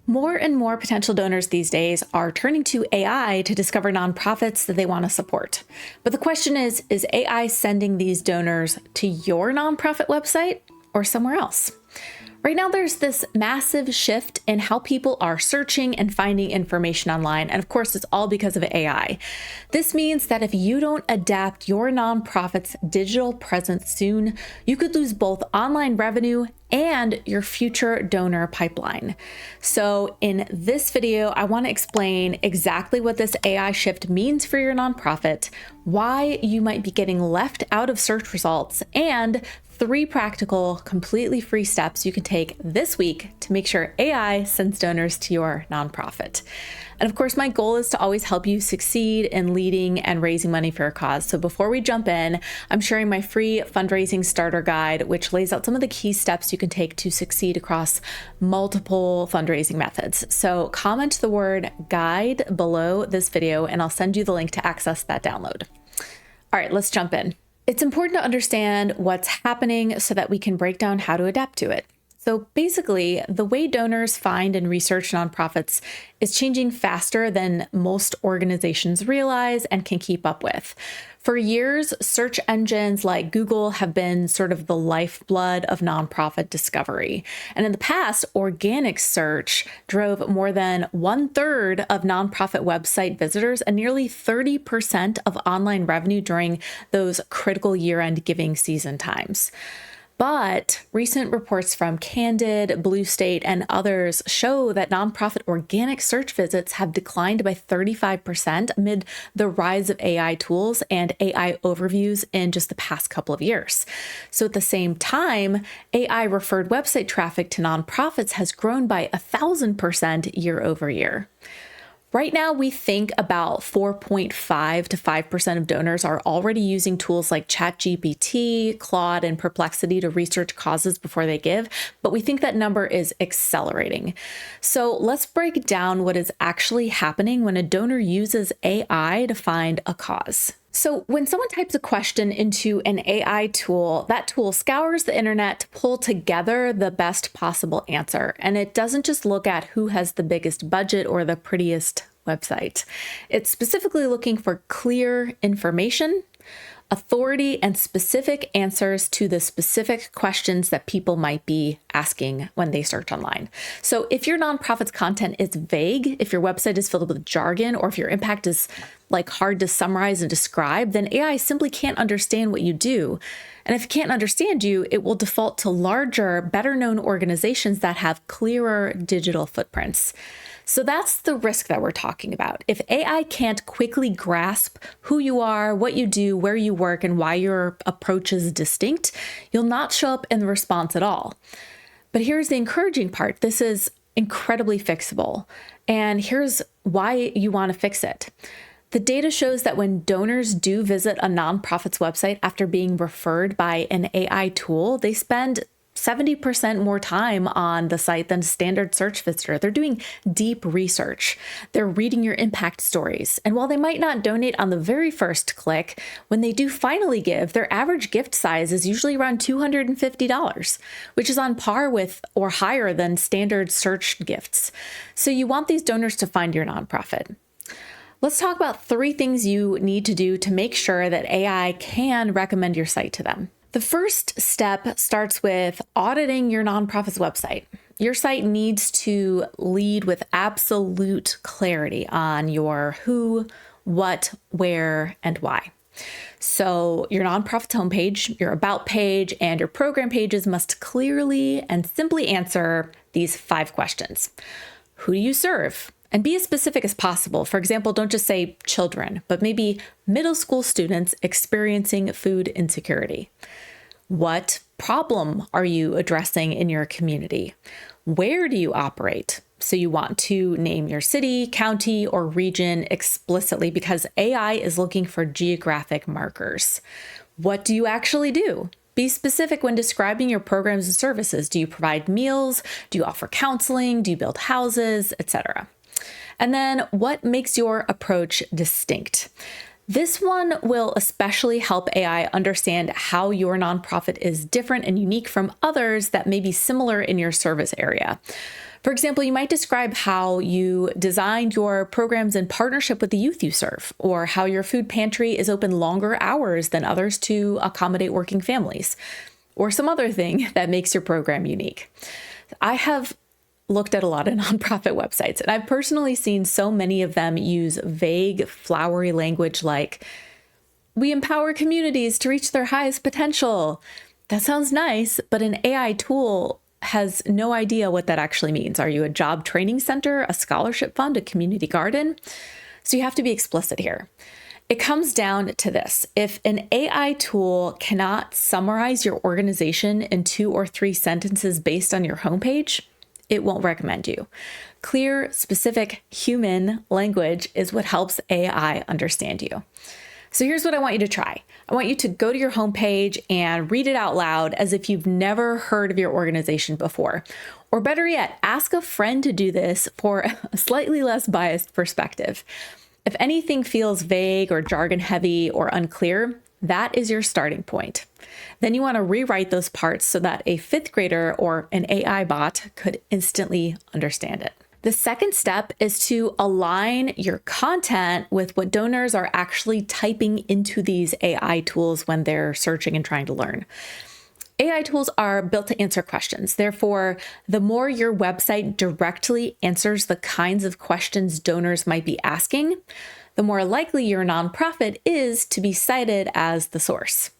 More and more potential donors these days are turning to AI to discover nonprofits that they want to support. But the question is AI sending these donors to your nonprofit website or somewhere else? Right now, there's this massive shift in how people are searching and finding information online. And of course, it's all because of AI. This means that if you don't adapt your nonprofit's digital presence soon, you could lose both online revenue and your future donor pipeline. So in this video, I want to explain exactly what this AI shift means for your nonprofit, why you might be getting left out of search results, and 3 practical, completely free steps you can take this week to make sure AI sends donors to your nonprofit. And of course, my goal is to always help you succeed in leading and raising money for your cause. So before we jump in, I'm sharing my free fundraising starter guide, which lays out some of the key steps you can take to succeed across multiple fundraising methods. So comment the word guide below this video, and I'll send you the link to access that download. All right, let's jump in. It's important to understand what's happening so that we can break down how to adapt to it. So basically, the way donors find and research nonprofits is changing faster than most organizations realize and can keep up with. For years, search engines like Google have been sort of the lifeblood of nonprofit discovery. And in the past, organic search drove more than 1/3 of nonprofit website visitors and nearly 30% of online revenue during those critical year-end giving season times. But recent reports from Candid, Blue State, and others show that nonprofit organic search visits have declined by 35% amid the rise of AI tools and AI overviews in just the past couple of years. So at the same time, AI referred website traffic to nonprofits has grown by 1,000% year over year. Right now, we think about 4.5 to 5% of donors are already using tools like ChatGPT, Claude, and Perplexity to research causes before they give, but we think that number is accelerating. So let's break down what is actually happening when a donor uses AI to find a cause. So when someone types a question into an AI tool, that tool scours the internet to pull together the best possible answer. And it doesn't just look at who has the biggest budget or the prettiest website. It's specifically looking for clear information, authority, and specific answers to the specific questions that people might be asking when they search online. So if your nonprofit's content is vague, if your website is filled with jargon, or if your impact is hard to summarize and describe, then AI simply can't understand what you do. And if it can't understand you, it will default to larger, better known organizations that have clearer digital footprints. So that's the risk that we're talking about. If AI can't quickly grasp who you are, what you do, where you work, and why your approach is distinct, you'll not show up in the response at all. But here's the encouraging part. This is incredibly fixable. And here's why you want to fix it. The data shows that when donors do visit a nonprofit's website after being referred by an AI tool, they spend 70% more time on the site than a standard search visitor. They're doing deep research. They're reading your impact stories. And while they might not donate on the very first click, when they do finally give, their average gift size is usually around $250, which is on par with or higher than standard search gifts. So you want these donors to find your nonprofit. Let's talk about 3 things you need to do to make sure that AI can recommend your site to them. The first step starts with auditing your nonprofit's website. Your site needs to lead with absolute clarity on your who, what, where, and why. So your nonprofit's homepage, your about page, and your program pages must clearly and simply answer these 5 questions. Who do you serve? And be as specific as possible. For example, don't just say children, but maybe middle school students experiencing food insecurity. What problem are you addressing in your community? Where do you operate? So you want to name your city, county, or region explicitly because AI is looking for geographic markers. What do you actually do? Be specific when describing your programs and services. Do you provide meals? Do you offer counseling? Do you build houses, etc.? And then what makes your approach distinct? This one will especially help AI understand how your nonprofit is different and unique from others that may be similar in your service area. For example, you might describe how you designed your programs in partnership with the youth you serve, or how your food pantry is open longer hours than others to accommodate working families, or some other thing that makes your program unique. I have looked at a lot of nonprofit websites, and I've personally seen so many of them use vague, flowery language like, "We empower communities to reach their highest potential." That sounds nice, but an AI tool has no idea what that actually means. Are you a job training center, a scholarship fund, a community garden? So you have to be explicit here. It comes down to this. If an AI tool cannot summarize your organization in 2 or 3 sentences based on your homepage, it won't recommend you. Clear, specific human language is what helps AI understand you. So here's what I want you to try. I want you to go to your homepage and read it out loud as if you've never heard of your organization before. Or better yet, ask a friend to do this for a slightly less biased perspective. If anything feels vague or jargon heavy or unclear, that is your starting point. Then you want to rewrite those parts so that a 5th grader or an AI bot could instantly understand it. The second step is to align your content with what donors are actually typing into these AI tools when they're searching and trying to learn. AI tools are built to answer questions. Therefore, the more your website directly answers the kinds of questions donors might be asking, the more likely your nonprofit is to be cited as the source.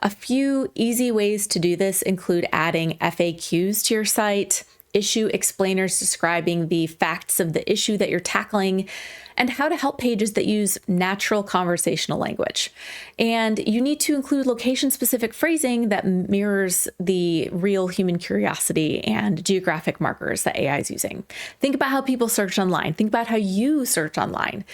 A few easy ways to do this include adding FAQs to your site, issue explainers describing the facts of the issue that you're tackling, and how to help pages that use natural conversational language. And you need to include location-specific phrasing that mirrors the real human curiosity and geographic markers that AI is using. Think about how people search online. Think about how you search online.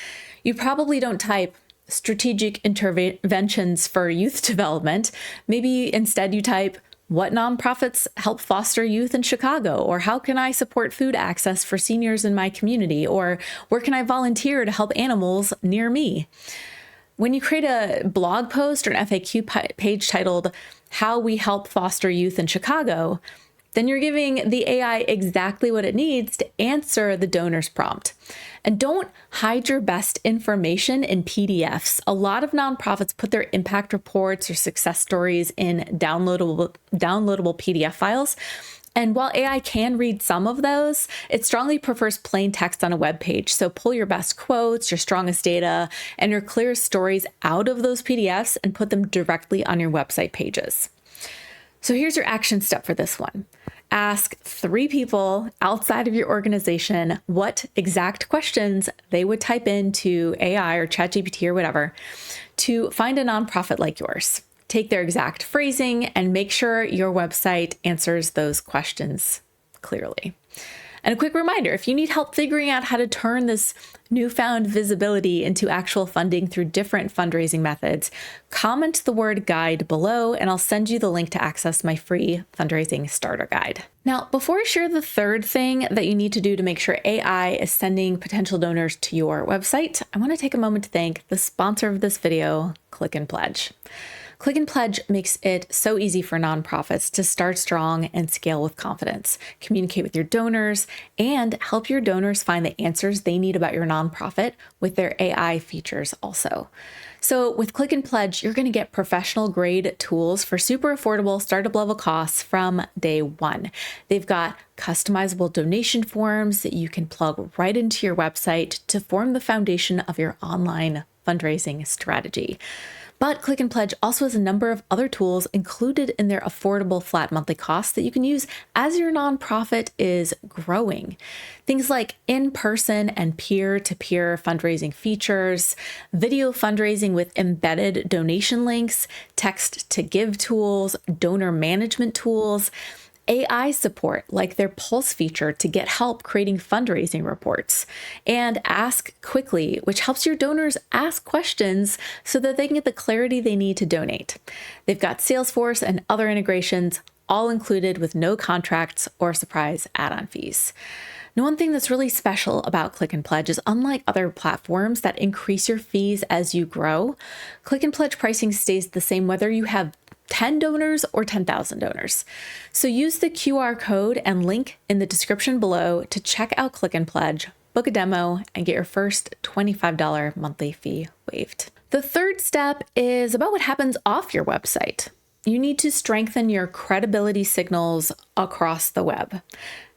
You probably don't type strategic interventions for youth development. Maybe instead you type, "What nonprofits help foster youth in Chicago?" Or "How can I support food access for seniors in my community?" Or "Where can I volunteer to help animals near me?" When you create a blog post or an FAQ page titled, "How we help foster youth in Chicago," then you're giving the AI exactly what it needs to answer the donor's prompt. And don't hide your best information in PDFs. A lot of nonprofits put their impact reports or success stories in downloadable PDF files. And while AI can read some of those, it strongly prefers plain text on a web page. So pull your best quotes, your strongest data, and your clearest stories out of those PDFs and put them directly on your website pages. So here's your action step for this one. Ask 3 people outside of your organization what exact questions they would type into AI or ChatGPT or whatever to find a nonprofit like yours. Take their exact phrasing and make sure your website answers those questions clearly. And a quick reminder, if you need help figuring out how to turn this newfound visibility into actual funding through different fundraising methods, comment the word guide below and I'll send you the link to access my free fundraising starter guide. Now, before I share the third thing that you need to do to make sure AI is sending potential donors to your website, I want to take a moment to thank the sponsor of this video, Click and Pledge. Click and Pledge makes it so easy for nonprofits to start strong and scale with confidence, communicate with your donors, and help your donors find the answers they need about your nonprofit with their AI features also. So with Click and Pledge, you're going to get professional grade tools for super affordable startup level costs from day one. They've got customizable donation forms that you can plug right into your website to form the foundation of your online fundraising strategy. But Click and Pledge also has a number of other tools included in their affordable flat monthly costs that you can use as your nonprofit is growing. Things like in-person and peer-to-peer fundraising features, video fundraising with embedded donation links, text-to-give tools, donor management tools, AI support like their Pulse feature to get help creating fundraising reports, and Ask Quickly, which helps your donors ask questions so that they can get the clarity they need to donate. They've got Salesforce and other integrations, all included with no contracts or surprise add-on fees. Now, one thing that's really special about Click and Pledge is unlike other platforms that increase your fees as you grow, Click and Pledge pricing stays the same whether you have 10 donors or 10,000 donors. So use the QR code and link in the description below to check out Click and Pledge, book a demo, and get your first $25 monthly fee waived. The third step is about what happens off your website. You need to strengthen your credibility signals across the web.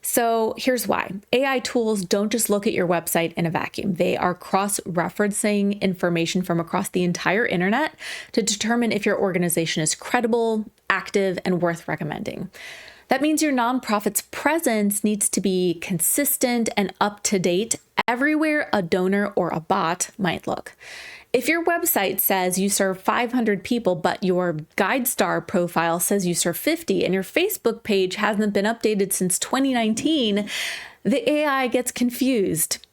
So here's why. AI tools don't just look at your website in a vacuum. They are cross-referencing information from across the entire internet to determine if your organization is credible, active, and worth recommending. That means your nonprofit's presence needs to be consistent and up to date everywhere a donor or a bot might look. If your website says you serve 500 people, but your GuideStar profile says you serve 50 and your Facebook page hasn't been updated since 2019, the AI gets confused.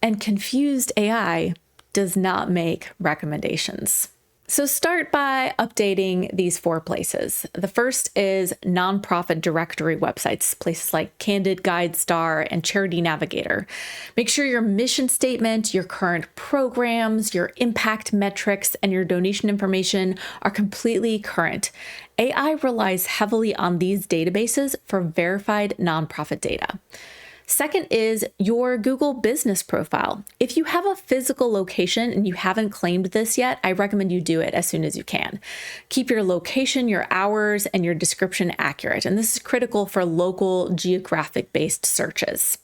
And confused AI does not make recommendations. So start by updating these 4 places. The first is nonprofit directory websites, places like Candid, GuideStar, and Charity Navigator. Make sure your mission statement, your current programs, your impact metrics, and your donation information are completely current. AI relies heavily on these databases for verified nonprofit data. Second is your Google business profile. If you have a physical location and you haven't claimed this yet, I recommend you do it as soon as you can. Keep your location, your hours, and your description accurate. And this is critical for local geographic-based searches.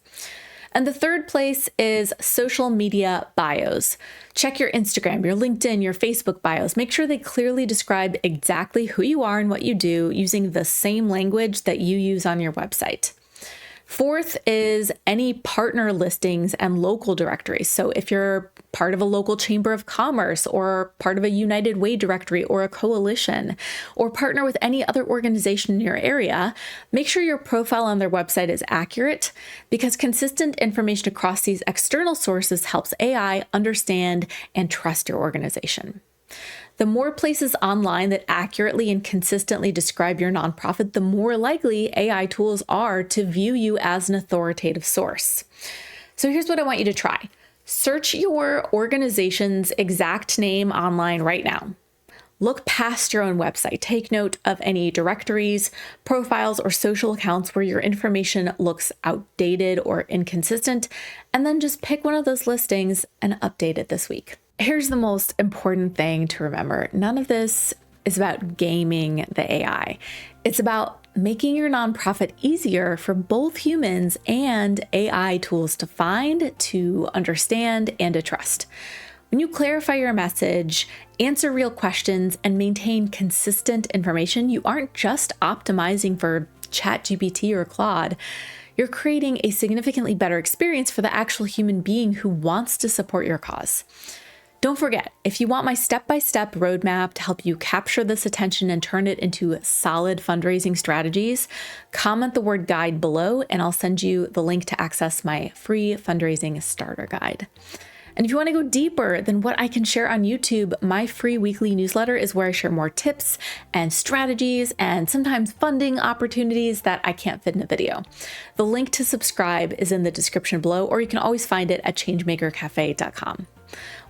And the third place is social media bios. Check your Instagram, your LinkedIn, your Facebook bios. Make sure they clearly describe exactly who you are and what you do using the same language that you use on your website. Fourth is any partner listings and local directories. So if you're part of a local chamber of commerce or part of a United Way directory or a coalition, or partner with any other organization in your area, make sure your profile on their website is accurate because consistent information across these external sources helps AI understand and trust your organization. The more places online that accurately and consistently describe your nonprofit, the more likely AI tools are to view you as an authoritative source. So here's what I want you to try. Search your organization's exact name online right now. Look past your own website. Take note of any directories, profiles, or social accounts where your information looks outdated or inconsistent, and then just pick one of those listings and update it this week. Here's the most important thing to remember. None of this is about gaming the AI. It's about making your nonprofit easier for both humans and AI tools to find, to understand, and to trust. When you clarify your message, answer real questions, and maintain consistent information, you aren't just optimizing for ChatGPT or Claude. You're creating a significantly better experience for the actual human being who wants to support your cause. Don't forget, if you want my step-by-step roadmap to help you capture this attention and turn it into solid fundraising strategies, comment the word guide below and I'll send you the link to access my free fundraising starter guide. And if you want to go deeper than what I can share on YouTube, my free weekly newsletter is where I share more tips and strategies and sometimes funding opportunities that I can't fit in a video. The link to subscribe is in the description below, or you can always find it at changemakercafe.com.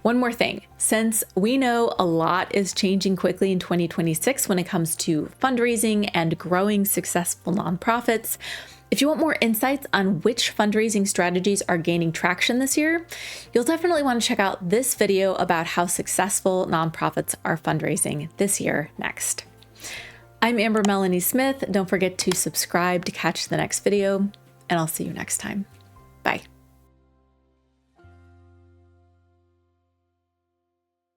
One more thing, since we know a lot is changing quickly in 2026 when it comes to fundraising and growing successful nonprofits, if you want more insights on which fundraising strategies are gaining traction this year, you'll definitely want to check out this video about how successful nonprofits are fundraising this year next. I'm Amber Melanie Smith. Don't forget to subscribe to catch the next video, and I'll see you next time. Bye.